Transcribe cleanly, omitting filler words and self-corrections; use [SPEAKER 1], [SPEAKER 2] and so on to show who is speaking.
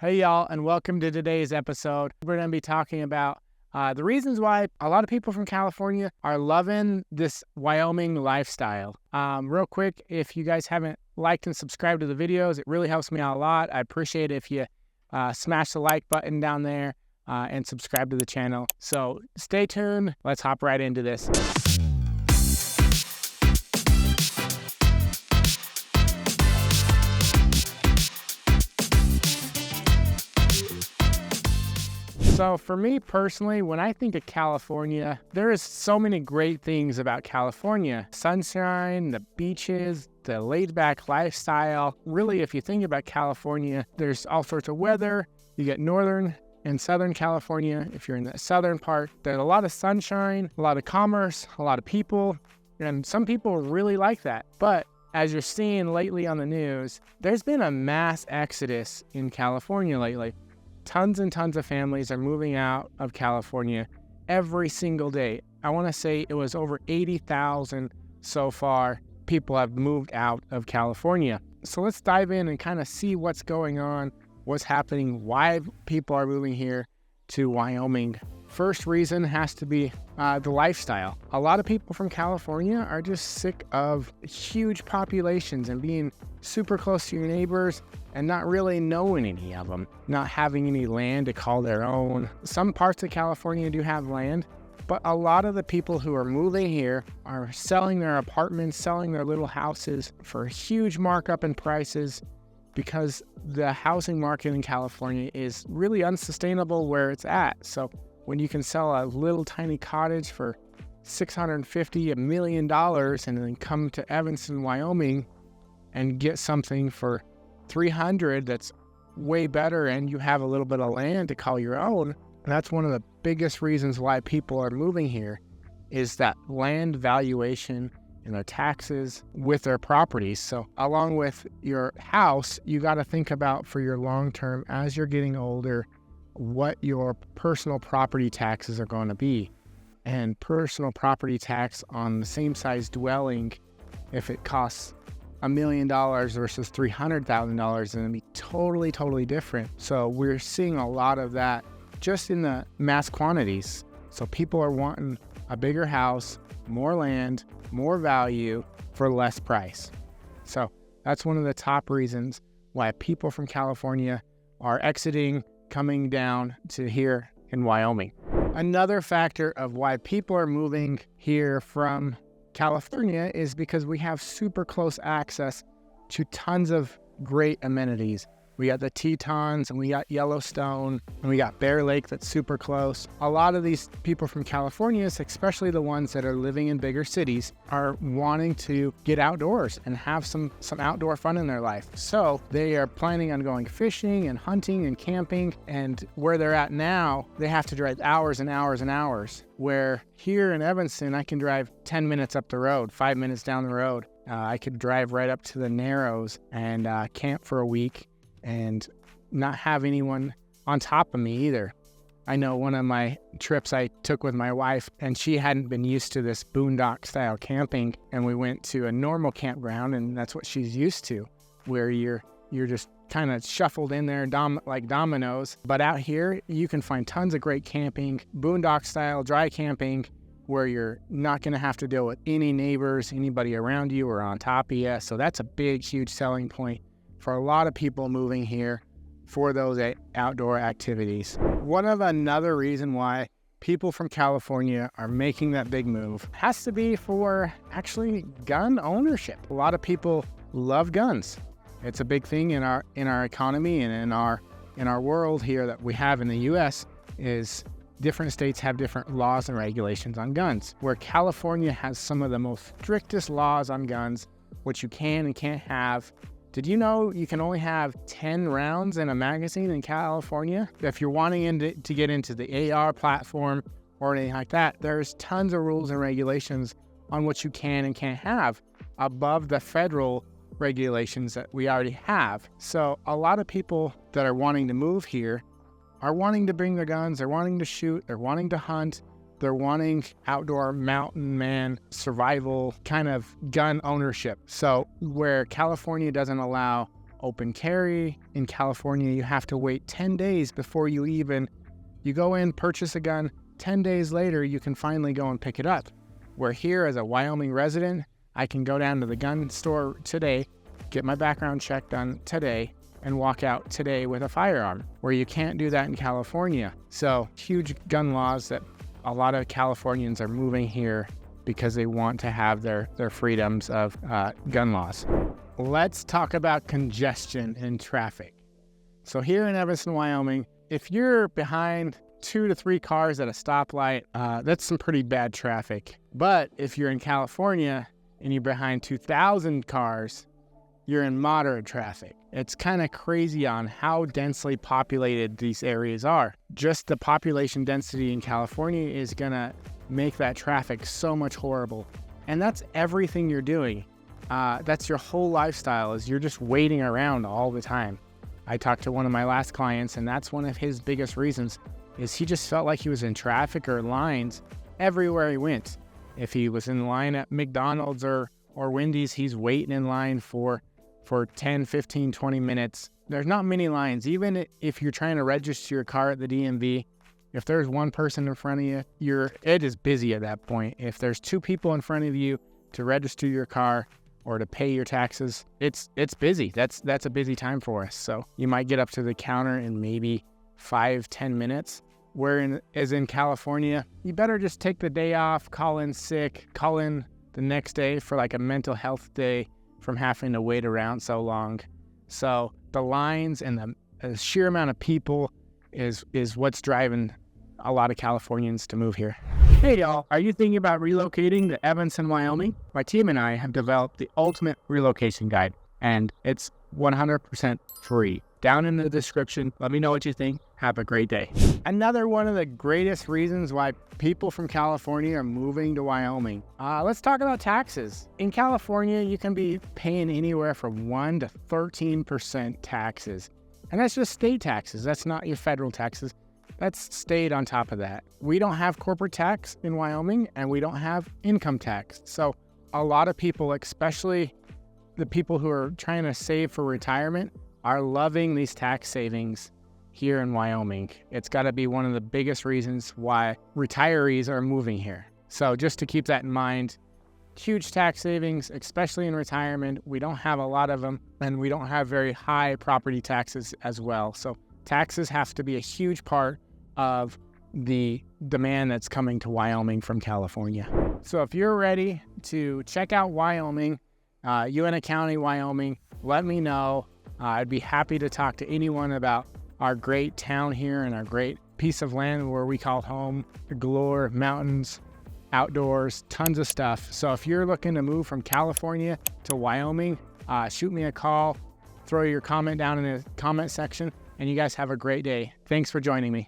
[SPEAKER 1] Hey y'all, and welcome to today's episode. We're going to be talking about the reasons why a lot of people from California are loving this Wyoming lifestyle. Real quick, if you guys haven't liked and subscribed to the videos, it really helps me out a lot. I appreciate it if you smash the like button down there and subscribe to the channel. So stay tuned. Let's hop right into this. So for me personally, when I think of California, there is so many great things about California. Sunshine, the beaches, the laid-back lifestyle. Really, if you think about California, there's all sorts of weather. You get northern and southern California. If you're in the southern part, there's a lot of sunshine, a lot of commerce, a lot of people, and some people really like that. But as you're seeing lately on the news, there's been a mass exodus in California lately. Tons and tons of families are moving out of California every single day. I want to say it was over 80,000 so far people have moved out of California. So let's dive in and kind of see what's going on, what's happening, why people are moving here to Wyoming. First reason has to be the lifestyle. A lot of people from California are just sick of huge populations and being super close to your neighbors and not really knowing any of them, not having any land to call their own. Some parts of California do have land, but a lot of the people who are moving here are selling their apartments, selling their little houses for a huge markup in prices because the housing market in California is really unsustainable where it's at. So when you can sell a little tiny cottage for $650, $1 million, and then come to Evanston, Wyoming and get something for $300 that's way better, and you have a little bit of land to call your own. That's one of the biggest reasons why people are moving here, is that land valuation and their taxes with their properties. So along with your house, you got to think about for your long term, as you're getting older, what your personal property taxes are going to be. And personal property tax on the same size dwelling, if it costs $1 million versus $300,000, is going to be totally different. So we're seeing a lot of that just in the mass quantities. So people are wanting a bigger house, more land, more value for less price. So that's one of the top reasons why people from California are exiting, coming down to here in Wyoming. Another factor of why people are moving here from California is because we have super close access to tons of great amenities. We got the Tetons, and we got Yellowstone, and we got Bear Lake that's super close. A lot of these people from California, especially the ones that are living in bigger cities, are wanting to get outdoors and have some outdoor fun in their life. So they are planning on going fishing and hunting and camping, and where they're at now, they have to drive hours and hours and hours. Where here in Evanston, I can drive 10 minutes up the road, 5 minutes down the road. I could drive right up to the Narrows and camp for a week and not have anyone on top of me either. I know one of my trips I took with my wife, and she hadn't been used to this boondock style camping, and we went to a normal campground, and that's what she's used to, where you're just kind of shuffled in there like dominoes. But out here, you can find tons of great camping, boondock style, dry camping, where you're not going to have to deal with any neighbors, anybody around you or on top of you. So that's a big, huge selling point for a lot of people moving here for those outdoor activities. Another reason why people from California are making that big move has to be for actually gun ownership. A lot of people love guns. It's a big thing in our economy and in our world here that we have in the US. Is different states have different laws and regulations on guns, where California has some of the most strictest laws on guns, what you can and can't have. Did you know you can only have 10 rounds in a magazine in California? If you're wanting to get into the AR platform or anything like that, there's tons of rules and regulations on what you can and can't have above the federal regulations that we already have. So a lot of people that are wanting to move here are wanting to bring their guns, they're wanting to shoot, they're wanting to hunt, they're wanting outdoor mountain man survival kind of gun ownership. So where California doesn't allow open carry. In California, you have to wait 10 days before you go in, purchase a gun. 10 days later, you can finally go and pick it up. Where here, as a Wyoming resident, I can go down to the gun store today, get my background check done today, and walk out today with a firearm, where you can't do that in California. So huge gun laws that a lot of Californians are moving here because they want to have their freedoms of gun laws. Let's talk about congestion in traffic. So here in Evanston, Wyoming, if you're behind 2 to 3 cars at a stoplight, that's some pretty bad traffic. But if you're in California and you're behind 2,000 cars, you're in moderate traffic. It's kind of crazy on how densely populated these areas are. Just the population density in California is gonna make that traffic so much horrible. And that's everything you're doing. That's your whole lifestyle, is you're just waiting around all the time. I talked to one of my last clients, and that's one of his biggest reasons, is he just felt like he was in traffic or lines everywhere he went. If he was in line at McDonald's or Wendy's, he's waiting in line for 10, 15, 20 minutes. There's not many lines. Even if you're trying to register your car at the DMV, if there's one person in front of you, it is busy at that point. If there's 2 people in front of you to register your car or to pay your taxes, it's busy. That's a busy time for us. So you might get up to the counter in maybe 5-10 minutes. Whereas in California, you better just take the day off, call in sick, call in the next day for like a mental health day from having to wait around so long. So the lines and the sheer amount of people is what's driving a lot of Californians to move here. Hey y'all, are you thinking about relocating to Evanston, Wyoming? My team and I have developed the ultimate relocation guide, and it's 100% free. Down in the description, let me know what you think. Have a great day. Another one of the greatest reasons why people from California are moving to Wyoming. Let's talk about taxes. In California, you can be paying anywhere from 1% to 13% taxes. And that's just state taxes. That's not your federal taxes. That's state on top of that. We don't have corporate tax in Wyoming, and we don't have income tax. So a lot of people, especially the people who are trying to save for retirement, are loving these tax savings here in Wyoming. It's got to be one of the biggest reasons why retirees are moving here. So just to keep that in mind, huge tax savings, especially in retirement. We don't have a lot of them, and we don't have very high property taxes as well. So taxes have to be a huge part of the demand that's coming to Wyoming from California. So if you're ready to check out Wyoming, Uena County, Wyoming, let me know. I'd be happy to talk to anyone about our great town here and our great piece of land where we call home. Allure, mountains, outdoors, tons of stuff. So if you're looking to move from California to Wyoming, shoot me a call, throw your comment down in the comment section, and you guys have a great day. Thanks for joining me.